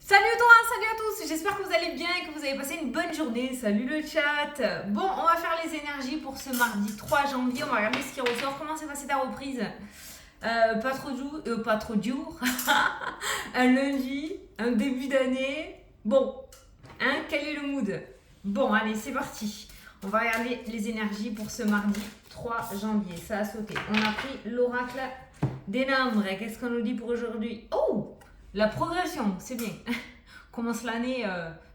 Salut toi, salut à tous, j'espère que vous allez bien et que vous avez passé une bonne journée. Salut le chat. Bon, on va faire les énergies pour ce mardi 3 janvier, on va regarder ce qui ressort. Comment s'est passée ta reprise? Pas trop dur. Un lundi, un début d'année. Bon, hein, quel est le mood? Bon, allez, c'est parti. On va regarder les énergies pour ce mardi 3 janvier. Ça a sauté. On a pris l'oracle des nombres. Qu'est-ce qu'on nous dit pour aujourd'hui? Oh, la progression, c'est bien. Commence l'année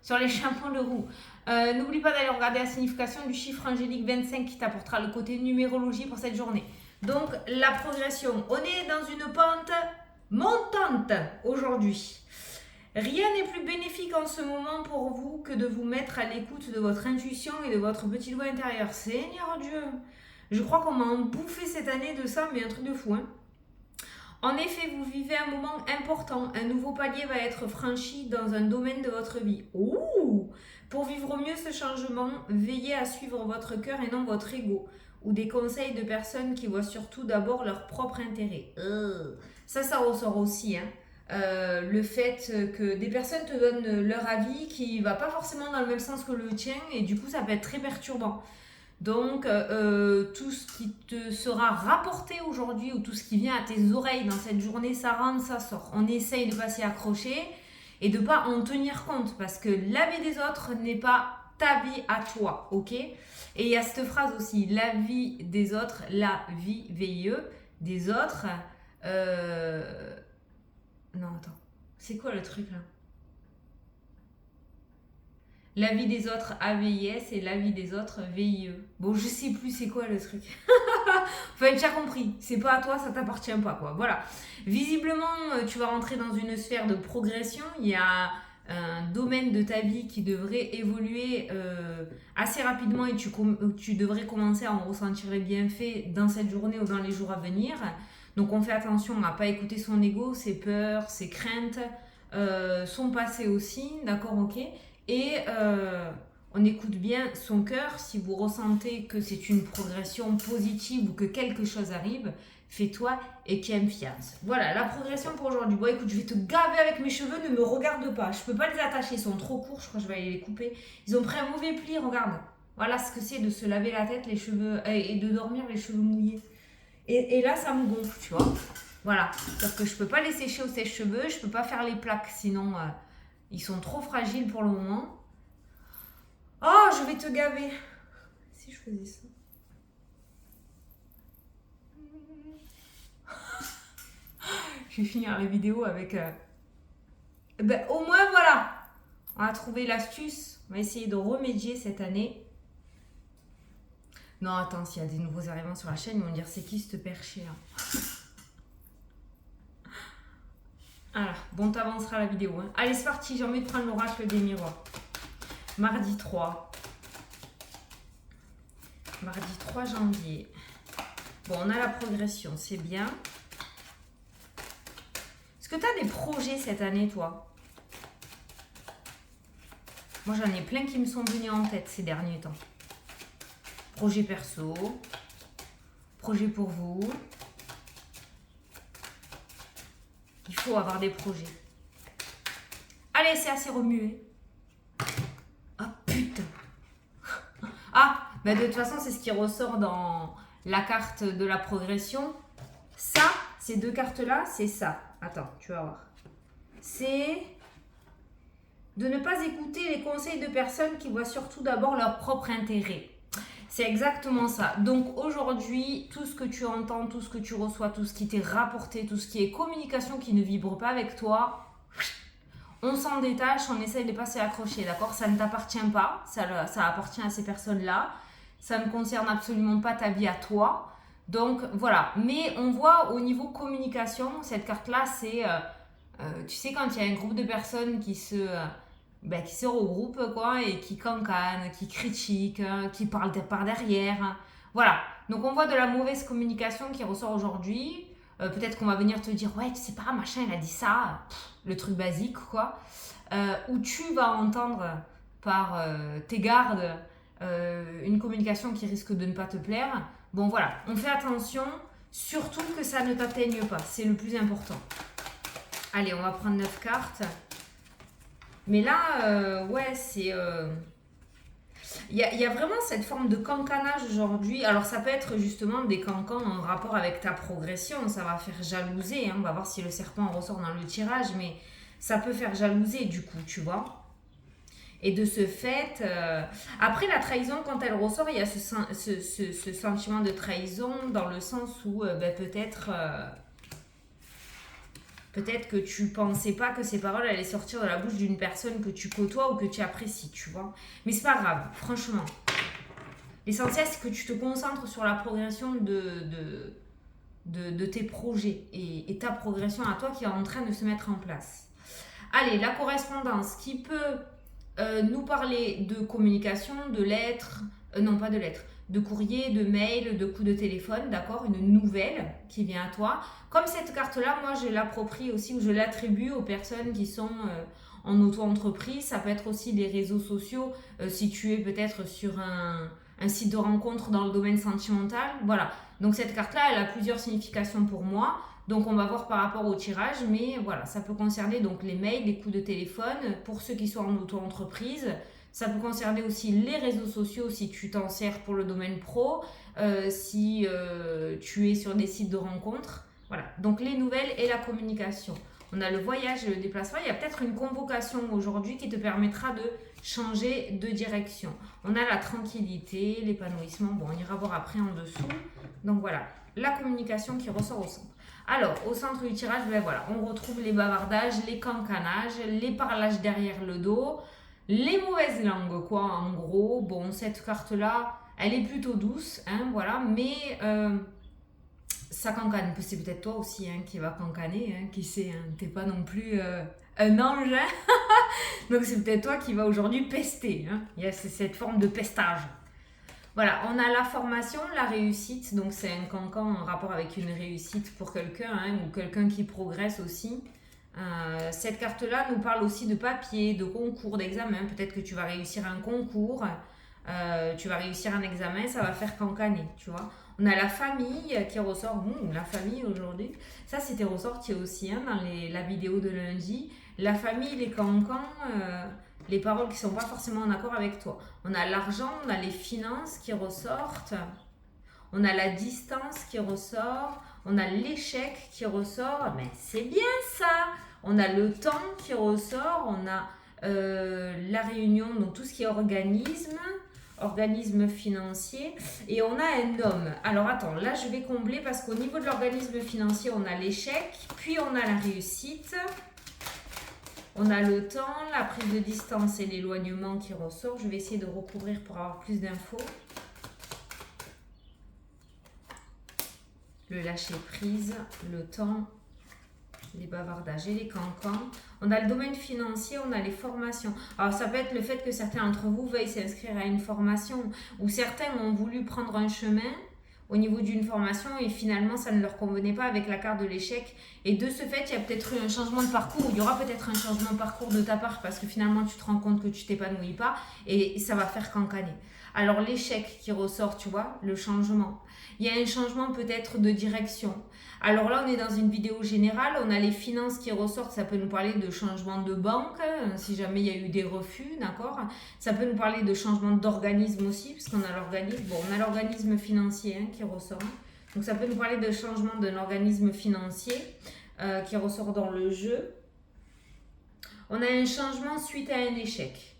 sur les chapeaux de roue. N'oublie pas d'aller regarder la signification du chiffre angélique 25 qui t'apportera le côté numérologie pour cette journée. Donc, la progression. On est dans une pente montante aujourd'hui. Rien n'est plus bénéfique en ce moment pour vous que de vous mettre à l'écoute de votre intuition et de votre petit doigt intérieur. Seigneur Dieu, je crois qu'on m'a bouffé cette année de ça, mais un truc de fou, hein. En effet, vous vivez un moment important. Un nouveau palier va être franchi dans un domaine de votre vie. Ouh! Pour vivre mieux ce changement, veillez à suivre votre cœur et non votre ego. Ou des conseils de personnes qui voient surtout d'abord leur propre intérêt. Ça ressort aussi, hein. Le fait que des personnes te donnent leur avis qui ne va pas forcément dans le même sens que le tien et du coup ça peut être très perturbant. Donc tout ce qui te sera rapporté aujourd'hui ou tout ce qui vient à tes oreilles dans cette journée, ça rentre, ça sort. On essaye de ne pas s'y accrocher et de ne pas en tenir compte parce que la vie des autres n'est pas ta vie à toi, ok? Et il y a cette phrase aussi, la vie des autres, la vie VIE des autres. Non, attends. C'est quoi le truc là? La vie des autres AVIS et la vie des autres VIE. Bon, je sais plus c'est quoi le truc. Enfin, tu as compris. C'est pas à toi, ça t'appartient pas, quoi. Voilà. Visiblement, tu vas rentrer dans une sphère de progression. Il y a un domaine de ta vie qui devrait évoluer assez rapidement et tu devrais commencer à en ressentir les bienfaits dans cette journée ou dans les jours à venir. Donc, on fait attention à ne pas écouter son ego, ses peurs, ses craintes, son passé aussi, d'accord, ok. Et on écoute bien son cœur. Si vous ressentez que c'est une progression positive ou que quelque chose arrive, fais-toi et confiance. Voilà, la progression pour aujourd'hui. Bon, écoute, je vais te gaver avec mes cheveux, ne me regarde pas. Je peux pas les attacher, ils sont trop courts, je crois que je vais aller les couper. Ils ont pris un mauvais pli, regarde. Voilà ce que c'est de se laver la tête, les cheveux, et de dormir les cheveux mouillés. Et là, ça me gonfle, tu vois. Voilà, sauf que je peux pas les sécher au sèche-cheveux, je peux pas faire les plaques, sinon ils sont trop fragiles pour le moment. Oh, je vais te gaver. Si je faisais ça. Je vais finir la vidéo avec... Ben, au moins, voilà. On a trouvé l'astuce. On va essayer de remédier cette année. Non, attends, s'il y a des nouveaux arrivants sur la chaîne, ils vont dire c'est qui ce perché là. Alors, bon, t'avanceras la vidéo. Hein. Allez, c'est parti, j'ai envie de prendre l'oracle des miroirs. Mardi 3. Mardi 3 janvier. Bon, on a la progression, c'est bien. Est-ce que tu as des projets cette année, toi? Moi, j'en ai plein qui me sont venus en tête ces derniers temps. Projet perso, projet pour vous. Il faut avoir des projets. Allez, c'est assez remué. Ah, putain. Ah, mais de toute façon, c'est ce qui ressort dans la carte de la progression. Ça, ces deux cartes-là, c'est ça. Attends, tu vas voir. C'est de ne pas écouter les conseils de personnes qui voient surtout d'abord leur propre intérêt. C'est exactement ça. Donc aujourd'hui, tout ce que tu entends, tout ce que tu reçois, tout ce qui t'est rapporté, tout ce qui est communication qui ne vibre pas avec toi, on s'en détache, on essaye de ne pas s'y accrocher, d'accord? Ça ne t'appartient pas, ça appartient à ces personnes-là. Ça ne concerne absolument pas ta vie à toi. Donc voilà. Mais on voit au niveau communication, cette carte-là, c'est... tu sais, quand il y a un groupe de personnes qui se regroupent, quoi, et qui cancanent, qui critiquent, qui parlent par derrière. Voilà. Donc on voit de la mauvaise communication qui ressort aujourd'hui. Peut-être qu'on va venir te dire, ouais, tu sais pas, machin, il a dit ça. Le truc basique, quoi. Où tu vas entendre par tes gardes une communication qui risque de ne pas te plaire. Bon, voilà. On fait attention, surtout que ça ne t'atteigne pas. C'est le plus important. Allez, on va prendre 9 cartes. Mais là, ouais, c'est... il y a vraiment cette forme de cancanage aujourd'hui. Alors, ça peut être justement des cancans en rapport avec ta progression. Ça va faire jalouser, hein. On va voir si le serpent ressort dans le tirage, mais ça peut faire jalouser du coup, tu vois. Et de ce fait, après la trahison, quand elle ressort, il y a ce sentiment de trahison dans le sens où peut-être que tu pensais pas que ces paroles allaient sortir de la bouche d'une personne que tu côtoies ou que tu apprécies, tu vois. Mais c'est pas grave, franchement. L'essentiel, c'est que tu te concentres sur la progression de tes projets et ta progression à toi qui est en train de se mettre en place. Allez, la correspondance qui peut nous parler de communication, de lettres, non pas de lettres, de courrier, de mail, de coups de téléphone, d'accord, une nouvelle qui vient à toi. Comme cette carte-là, moi je l'approprie aussi ou je l'attribue aux personnes qui sont en auto-entreprise. Ça peut être aussi des réseaux sociaux, si tu es peut-être sur un site de rencontre dans le domaine sentimental. Voilà, donc cette carte-là, elle a plusieurs significations pour moi. Donc on va voir par rapport au tirage, mais voilà, ça peut concerner donc les mails, les coups de téléphone, pour ceux qui sont en auto-entreprise. Ça peut concerner aussi les réseaux sociaux si tu t'en sers pour le domaine pro, si tu es sur des sites de rencontres. Voilà, donc les nouvelles et la communication. On a le voyage et le déplacement. Il y a peut-être une convocation aujourd'hui qui te permettra de changer de direction. On a la tranquillité, l'épanouissement. Bon, on ira voir après en dessous. Donc voilà, la communication qui ressort au centre. Alors, au centre du tirage, ben voilà, on retrouve les bavardages, les cancanages, les parlages derrière le dos, les mauvaises langues, quoi, en gros. Bon, cette carte-là, elle est plutôt douce, hein, voilà, mais ça cancane. C'est peut-être toi aussi hein, qui va cancaner, hein, qui sait, hein, t'es pas non plus un ange, hein. Donc c'est peut-être toi qui va aujourd'hui pester, hein. Il y a cette forme de pestage. Voilà, on a la formation, la réussite, donc c'est un cancan en rapport avec une réussite pour quelqu'un, hein, ou quelqu'un qui progresse aussi. Cette carte-là nous parle aussi de papier, de concours, d'examen. Peut-être que tu vas réussir un concours, tu vas réussir un examen, ça va faire cancaner, tu vois. On a la famille qui ressort, la famille aujourd'hui, ça c'était ressorti aussi hein, dans la vidéo de lundi. La famille, les cancans, les paroles qui ne sont pas forcément en accord avec toi. On a l'argent, on a les finances qui ressortent, on a la distance qui ressort, on a l'échec qui ressort, mais c'est bien ça. On a le temps qui ressort, on a la réunion, donc tout ce qui est organisme financier, et on a un homme. Alors attends, là je vais combler parce qu'au niveau de l'organisme financier, on a l'échec, puis on a la réussite. On a le temps, la prise de distance et l'éloignement qui ressort. Je vais essayer de recouvrir pour avoir plus d'infos. Le lâcher prise, le temps, les bavardages et les cancans. On a le domaine financier, on a les formations. Alors ça peut être le fait que certains d'entre vous veuillent s'inscrire à une formation ou certains ont voulu prendre un chemin au niveau d'une formation et finalement ça ne leur convenait pas avec la carte de l'échec et de ce fait il y a peut-être eu un changement de parcours, il y aura peut-être un changement de parcours de ta part parce que finalement tu te rends compte que tu t'épanouis pas et ça va faire cancaner. Alors l'échec qui ressort, tu vois, le changement. Il y a un changement peut-être de direction. Alors là, on est dans une vidéo générale, on a les finances qui ressortent, ça peut nous parler de changement de banque, si jamais il y a eu des refus, d'accord. Ça peut nous parler de changement d'organisme aussi, parce qu'on a l'organisme, on a l'organisme financier hein, qui ressort. Donc ça peut nous parler de changement d'un organisme financier qui ressort dans le jeu. On a un changement suite à un échec.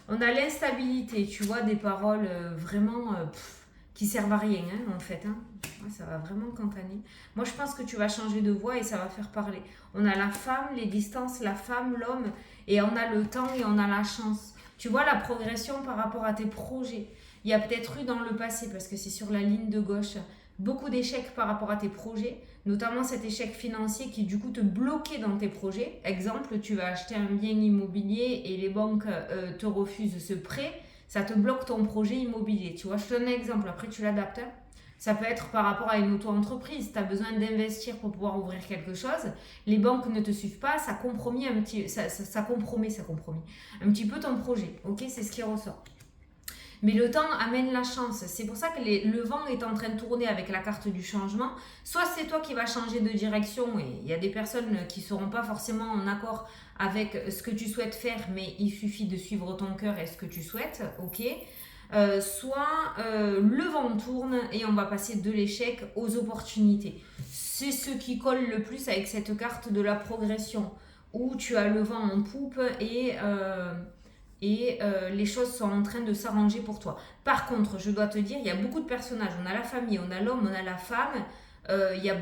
On a l'instabilité, tu vois, des paroles vraiment qui servent à rien hein, en fait. Hein. Ouais, ça va vraiment cancaner. Moi, je pense que tu vas changer de voix et ça va faire parler. On a la femme, les distances, la femme, l'homme, et on a le temps et on a la chance. Tu vois la progression par rapport à tes projets. Il y a peut-être eu dans le passé, parce que c'est sur la ligne de gauche, beaucoup d'échecs par rapport à tes projets, notamment cet échec financier qui du coup te bloquait dans tes projets. Exemple, tu vas acheter un bien immobilier et les banques te refusent ce prêt, ça te bloque ton projet immobilier. Tu vois, je te donne un exemple, après tu l'adaptes. Hein. Ça peut être par rapport à une auto-entreprise, tu as besoin d'investir pour pouvoir ouvrir quelque chose, les banques ne te suivent pas, ça compromet un petit peu ton projet. Ok, c'est ce qui ressort. Mais le temps amène la chance. C'est pour ça que le vent est en train de tourner avec la carte du changement. Soit c'est toi qui vas changer de direction et il y a des personnes qui ne seront pas forcément en accord avec ce que tu souhaites faire, mais il suffit de suivre ton cœur et ce que tu souhaites, ok. Soit le vent tourne et on va passer de l'échec aux opportunités. C'est ce qui colle le plus avec cette carte de la progression, où tu as le vent en poupe et les choses sont en train de s'arranger pour toi. Par contre, je dois te dire, il y a beaucoup de personnages. On a la famille, on a l'homme, on a la femme. Il y a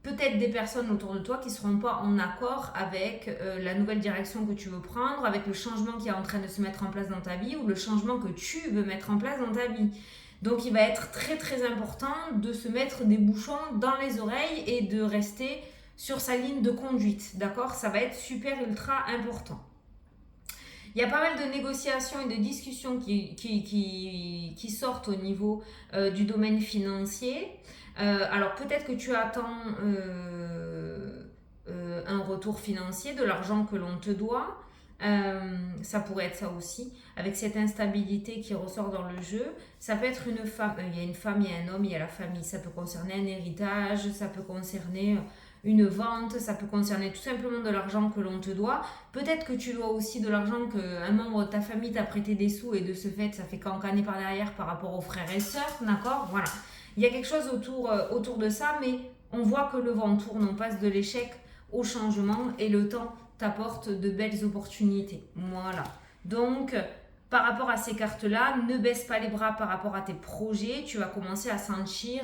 peut-être des personnes autour de toi qui ne seront pas en accord avec la nouvelle direction que tu veux prendre, avec le changement qui est en train de se mettre en place dans ta vie ou le changement que tu veux mettre en place dans ta vie. Donc il va être très très important de se mettre des bouchons dans les oreilles et de rester sur sa ligne de conduite, d'accord? Ça va être super ultra important. Il y a pas mal de négociations et de discussions qui sortent au niveau du domaine financier. Alors peut-être que tu attends un retour financier, de l'argent que l'on te doit. Ça pourrait être ça aussi, avec cette instabilité qui ressort dans le jeu. Ça peut être une femme, il y a une femme, il y a un homme, il y a la famille. Ça peut concerner un héritage, ça peut concerner une vente, ça peut concerner tout simplement de l'argent que l'on te doit. Peut-être que tu dois aussi de l'argent qu'un membre de ta famille t'a prêté des sous et de ce fait, ça fait cancaner par derrière par rapport aux frères et sœurs, d'accord? Voilà. Il y a quelque chose autour de ça, mais on voit que le vent tourne, on passe de l'échec au changement et le temps t'apporte de belles opportunités. Voilà. Donc, par rapport à ces cartes-là, ne baisse pas les bras par rapport à tes projets. Tu vas commencer à sentir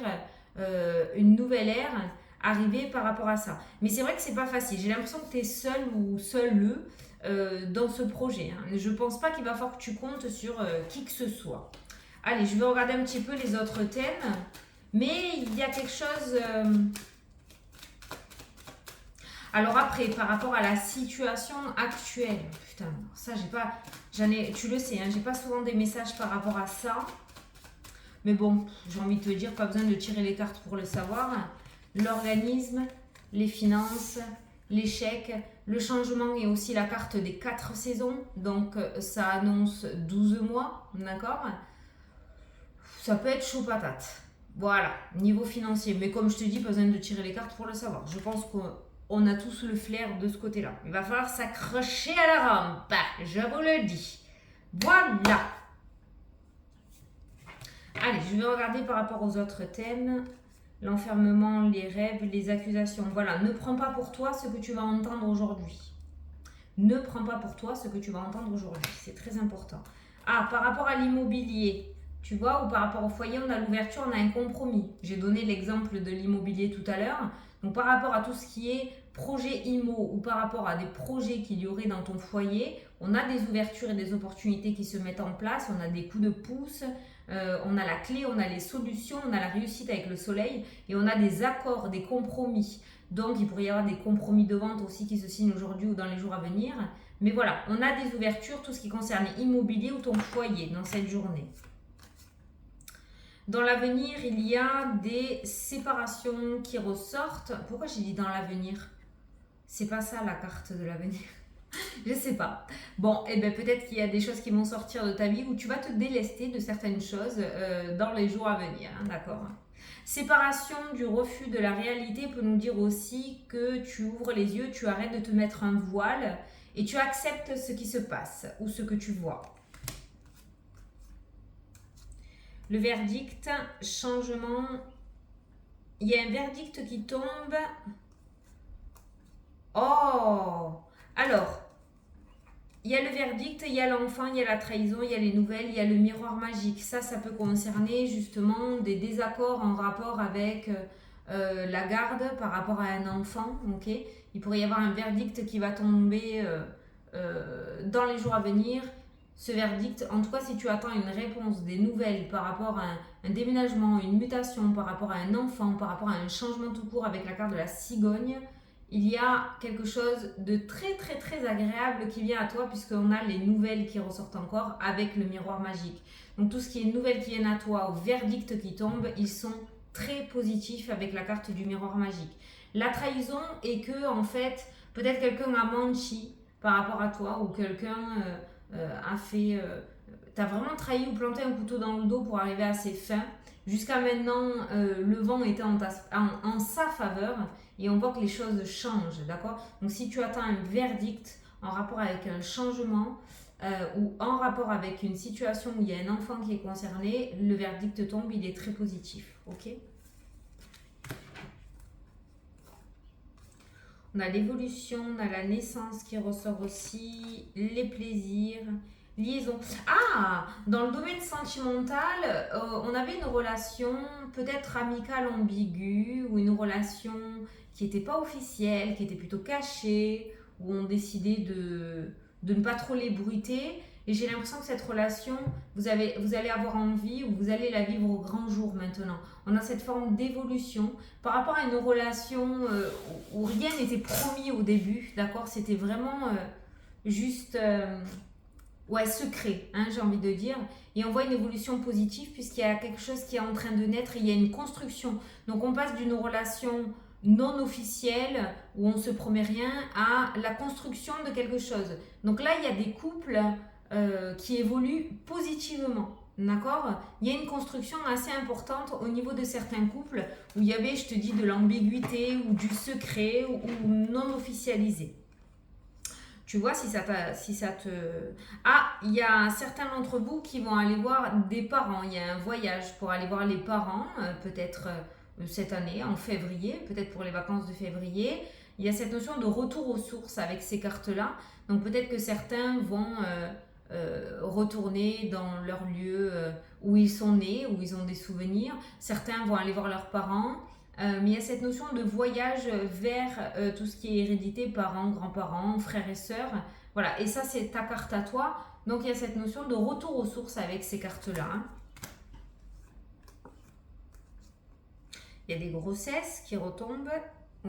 une nouvelle ère arriver par rapport à ça. Mais c'est vrai que c'est pas facile. J'ai l'impression que tu es seul ou seule dans ce projet. Je pense pas qu'il va falloir que tu comptes sur qui que ce soit. Allez, je vais regarder un petit peu les autres thèmes. Mais il y a quelque chose... Alors après, par rapport à la situation actuelle, putain, ça j'ai pas, tu le sais, j'ai pas souvent des messages par rapport à ça. Mais bon, j'ai envie de te dire, pas besoin de tirer les cartes pour le savoir. L'organisme, les finances, l'échec, le changement et aussi la carte des 4 saisons. Donc ça annonce 12 mois, d'accord? Ça peut être chaud patate. Voilà, niveau financier. Mais comme je te dis, pas besoin de tirer les cartes pour le savoir. Je pense qu'on a tous le flair de ce côté-là. Il va falloir s'accrocher à la rampe, je vous le dis. Voilà. Allez, je vais regarder par rapport aux autres thèmes. L'enfermement, les rêves, les accusations. Voilà, ne prends pas pour toi ce que tu vas entendre aujourd'hui. Ne prends pas pour toi ce que tu vas entendre aujourd'hui. C'est très important. Ah, par rapport à l'immobilier, tu vois, ou par rapport au foyer, on a l'ouverture, on a un compromis. J'ai donné l'exemple de l'immobilier tout à l'heure. Donc, par rapport à tout ce qui est projet IMO ou par rapport à des projets qu'il y aurait dans ton foyer, on a des ouvertures et des opportunités qui se mettent en place. On a des coups de pouce, on a la clé, on a les solutions, on a la réussite avec le soleil et on a des accords, des compromis. Donc, il pourrait y avoir des compromis de vente aussi qui se signent aujourd'hui ou dans les jours à venir. Mais voilà, on a des ouvertures, tout ce qui concerne immobilier ou ton foyer dans cette journée. Dans l'avenir, il y a des séparations qui ressortent. Pourquoi j'ai dit dans l'avenir? C'est pas ça la carte de l'avenir. Je sais pas. Bon, et bien peut-être qu'il y a des choses qui vont sortir de ta vie où tu vas te délester de certaines choses dans les jours à venir, d'accord? Séparation du refus de la réalité peut nous dire aussi que tu ouvres les yeux, tu arrêtes de te mettre un voile et tu acceptes ce qui se passe ou ce que tu vois. Le verdict, changement. Il y a un verdict qui tombe. Oh! Alors, il y a le verdict, il y a l'enfant, il y a la trahison, il y a les nouvelles, il y a le miroir magique. Ça peut concerner justement des désaccords en rapport avec la garde par rapport à un enfant. Ok, il pourrait y avoir un verdict qui va tomber dans les jours à venir. Ce verdict, en tout cas, si tu attends une réponse, des nouvelles par rapport à un déménagement, une mutation, par rapport à un enfant, par rapport à un changement tout court avec la carte de la cigogne, il y a quelque chose de très très très agréable qui vient à toi puisqu'on a les nouvelles qui ressortent encore avec le miroir magique. Donc tout ce qui est nouvelles qui viennent à toi, au verdict qui tombe, ils sont très positifs avec la carte du miroir magique. La trahison est que en fait, peut-être quelqu'un a menti par rapport à toi ou quelqu'un a fait... tu as vraiment trahi ou planté un couteau dans le dos pour arriver à ses fins. Jusqu'à maintenant, le vent était en sa faveur et on voit que les choses changent, d'accord? Donc si tu attends un verdict en rapport avec un changement ou en rapport avec une situation où il y a un enfant qui est concerné, le verdict tombe, il est très positif, ok? On a l'évolution, on a la naissance qui ressort aussi, les plaisirs, liaison. Ah, dans le domaine sentimental, on avait une relation peut-être amicale ambiguë ou une relation qui n'était pas officielle, qui était plutôt cachée, où on décidait de ne pas trop l'ébruiter. Et j'ai l'impression que cette relation, vous allez avoir envie ou vous allez la vivre au grand jour maintenant. On a cette forme d'évolution par rapport à une relation où rien n'était promis au début, d'accord? C'était vraiment juste ouais, secret, hein, j'ai envie de dire. Et on voit une évolution positive puisqu'il y a quelque chose qui est en train de naître, il y a une construction. Donc on passe d'une relation non officielle où on se promet rien à la construction de quelque chose. Donc là, il y a des couples qui évoluent positivement. D'accord? Il y a une construction assez importante au niveau de certains couples où il y avait, je te dis, de l'ambiguïté ou du secret ou non officialisé. Tu vois si ça te... Ah, il y a certains d'entre vous qui vont aller voir des parents. Il y a un voyage pour aller voir les parents, peut-être cette année, en février, peut-être pour les vacances de février. Il y a cette notion de retour aux sources avec ces cartes-là. Donc peut-être que certains vont retourner dans leur lieu où ils sont nés, où ils ont des souvenirs. Certains vont aller voir leurs parents. Mais il y a cette notion de voyage vers tout ce qui est hérédité, parents, grands-parents, frères et sœurs. Voilà, et ça c'est ta carte à toi. Donc il y a cette notion de retour aux sources avec ces cartes-là. Hein. Il y a des grossesses qui retombent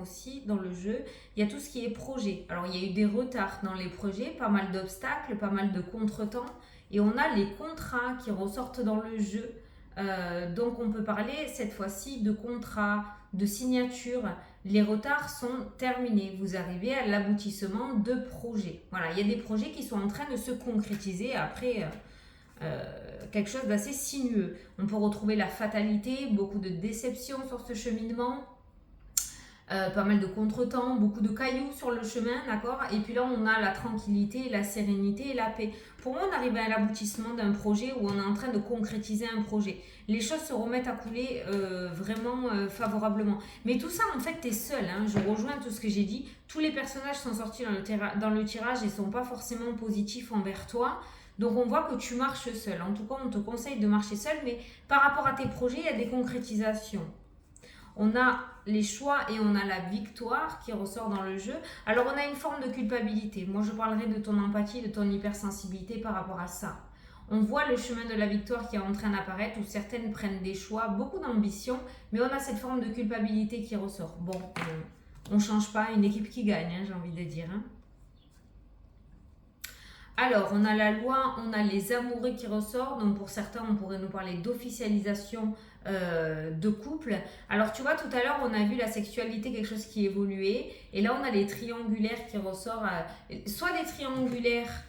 aussi dans le jeu. Il y a tout ce qui est projet. Alors il y a eu des retards dans les projets, pas mal d'obstacles, pas mal de contretemps. Et on a les contrats qui ressortent dans le jeu. Donc on peut parler cette fois-ci de contrats, de signatures. Les retards sont terminés. Vous arrivez à l'aboutissement de projets. Voilà, il y a des projets qui sont en train de se concrétiser après quelque chose d'assez sinueux. On peut retrouver la fatalité, beaucoup de déceptions sur ce cheminement. Pas mal de contretemps, beaucoup de cailloux sur le chemin, d'accord? Et puis là, on a la tranquillité, la sérénité et la paix. Pour moi, on arrive à l'aboutissement d'un projet où on est en train de concrétiser un projet. Les choses se remettent à couler vraiment favorablement. Mais tout ça, en fait, tu es seul. Hein. Je rejoins tout ce que j'ai dit. Tous les personnages sont sortis dans le tirage et ne sont pas forcément positifs envers toi. Donc, on voit que tu marches seul. En tout cas, on te conseille de marcher seul. Mais par rapport à tes projets, il y a des concrétisations. On a les choix et on a la victoire qui ressort dans le jeu. Alors, on a une forme de culpabilité. Moi, je parlerai de ton empathie, de ton hypersensibilité par rapport à ça. On voit le chemin de la victoire qui est en train d'apparaître où certaines prennent des choix, beaucoup d'ambition, mais on a cette forme de culpabilité qui ressort. Bon, on ne change pas une équipe qui gagne, hein, j'ai envie de dire. Hein. Alors, on a la loi, on a les amoureux qui ressortent. Donc, pour certains, on pourrait nous parler d'officialisation de couple. Alors, tu vois, tout à l'heure, on a vu la sexualité, quelque chose qui évoluait. Et là, on a les triangulaires qui ressortent. Soit des triangulaires,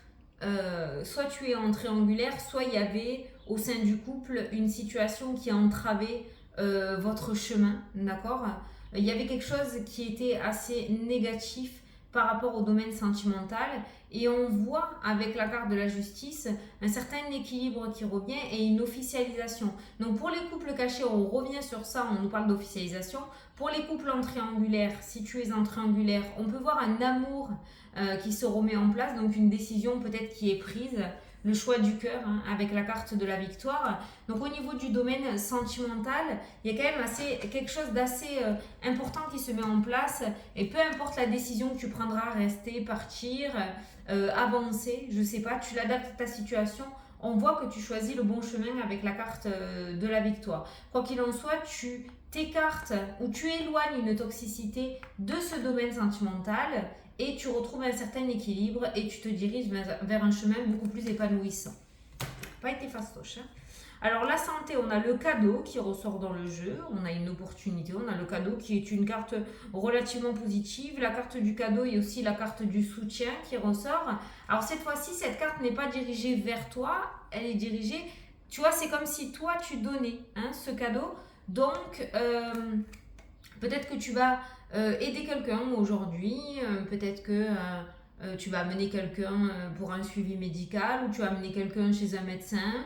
soit tu es en triangulaire, soit il y avait au sein du couple une situation qui entravait votre chemin. D'accord? Il y avait quelque chose qui était assez négatif par rapport au domaine sentimental et on voit avec la carte de la justice un certain équilibre qui revient et une officialisation. Donc pour les couples cachés, on revient sur ça, on nous parle d'officialisation. Pour les couples en triangulaire, si tu es en triangulaire, on peut voir un amour qui se remet en place, donc une décision peut-être qui est prise, le choix du cœur hein, avec la carte de la victoire. Donc au niveau du domaine sentimental, il y a quand même quelque chose d'assez important qui se met en place et peu importe la décision que tu prendras, rester, partir, avancer, je sais pas, tu l'adaptes à ta situation, on voit que tu choisis le bon chemin avec la carte de la victoire. Quoi qu'il en soit, tu t'écartes ou tu éloignes une toxicité de ce domaine sentimental et tu retrouves un certain équilibre et tu te diriges vers un chemin beaucoup plus épanouissant. Pas été fastoche. Hein. Alors la santé, on a le cadeau qui ressort dans le jeu, on a une opportunité, on a le cadeau qui est une carte relativement positive. La carte du cadeau et aussi la carte du soutien qui ressort. Alors cette fois-ci, cette carte n'est pas dirigée vers toi, elle est dirigée, tu vois, c'est comme si toi tu donnais ce cadeau. Donc peut-être que tu vas aider quelqu'un aujourd'hui, peut-être que tu vas amener quelqu'un pour un suivi médical, ou tu vas amener quelqu'un chez un médecin,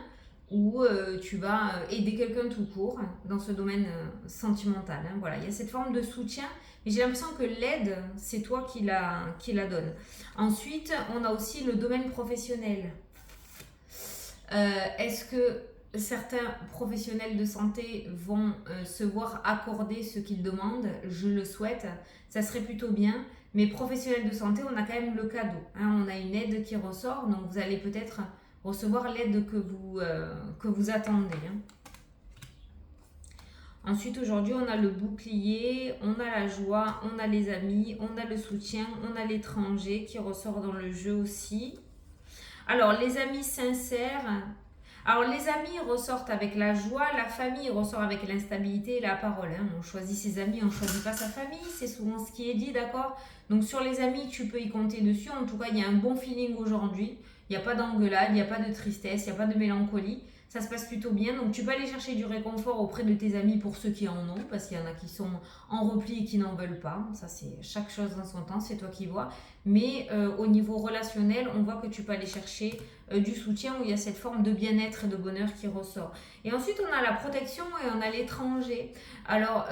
ou tu vas aider quelqu'un tout court dans ce domaine sentimental. Voilà, il y a cette forme de soutien, mais j'ai l'impression que l'aide, c'est toi qui la donne. Ensuite, on a aussi le domaine professionnel. Est-ce que certains professionnels de santé vont se voir accorder ce qu'ils demandent? Je le souhaite, ça serait plutôt bien. Mais professionnels de santé, on a quand même le cadeau. On a une aide qui ressort, donc vous allez peut-être recevoir l'aide que vous attendez. Ensuite, aujourd'hui, on a le bouclier, on a la joie, on a les amis, on a le soutien, on a l'étranger qui ressort dans le jeu aussi. Alors, les amis sincères. Alors, les amis ressortent avec la joie, la famille ressort avec l'instabilité et la parole. On choisit ses amis, on ne choisit pas sa famille, c'est souvent ce qui est dit, d'accord? Donc, sur les amis, tu peux y compter dessus. En tout cas, il y a un bon feeling aujourd'hui. Il n'y a pas d'engueulade, il n'y a pas de tristesse, il n'y a pas de mélancolie. Ça se passe plutôt bien. Donc, tu peux aller chercher du réconfort auprès de tes amis pour ceux qui en ont, parce qu'il y en a qui sont en repli et qui n'en veulent pas. Ça, c'est chaque chose dans son temps, c'est toi qui vois. Mais au niveau relationnel, on voit que tu peux aller chercher du soutien où il y a cette forme de bien-être et de bonheur qui ressort. Et ensuite, on a la protection et on a l'étranger. Alors,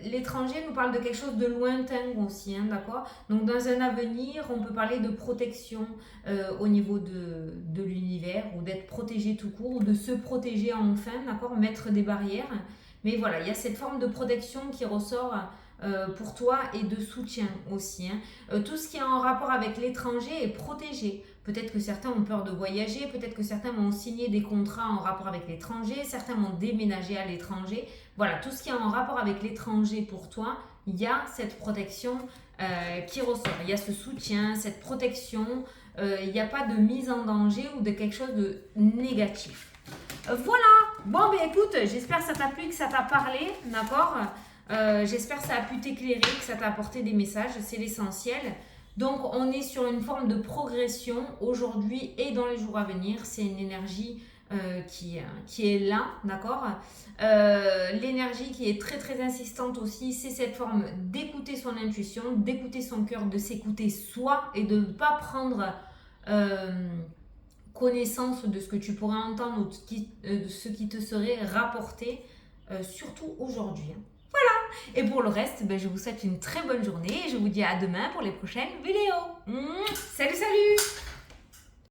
l'étranger nous parle de quelque chose de lointain aussi, d'accord? Donc, dans un avenir, on peut parler de protection au niveau de l'univers, ou d'être protégé tout court, ou de se protéger enfin, d'accord? Mettre des barrières. Mais voilà, il y a cette forme de protection qui ressort pour toi et de soutien aussi. Tout ce qui est en rapport avec l'étranger est protégé. Peut-être que certains ont peur de voyager, peut-être que certains vont signer des contrats en rapport avec l'étranger, certains vont déménager à l'étranger. Voilà, tout ce qui est en rapport avec l'étranger pour toi, il y a cette protection qui ressort. Il y a ce soutien, cette protection, il n'y a pas de mise en danger ou de quelque chose de négatif. Voilà, bon ben écoute, j'espère que ça t'a plu, que ça t'a parlé, d'accord? J'espère que ça a pu t'éclairer, que ça t'a apporté des messages, c'est l'essentiel. Donc on est sur une forme de progression aujourd'hui et dans les jours à venir. C'est une énergie qui est là, d'accord? L'énergie qui est très très insistante aussi, c'est cette forme d'écouter son intuition, d'écouter son cœur, de s'écouter soi et de ne pas prendre connaissance de ce que tu pourrais entendre ou de ce qui te serait rapporté, surtout aujourd'hui. Et pour le reste, je vous souhaite une très bonne journée et je vous dis à demain pour les prochaines vidéos. Salut, salut!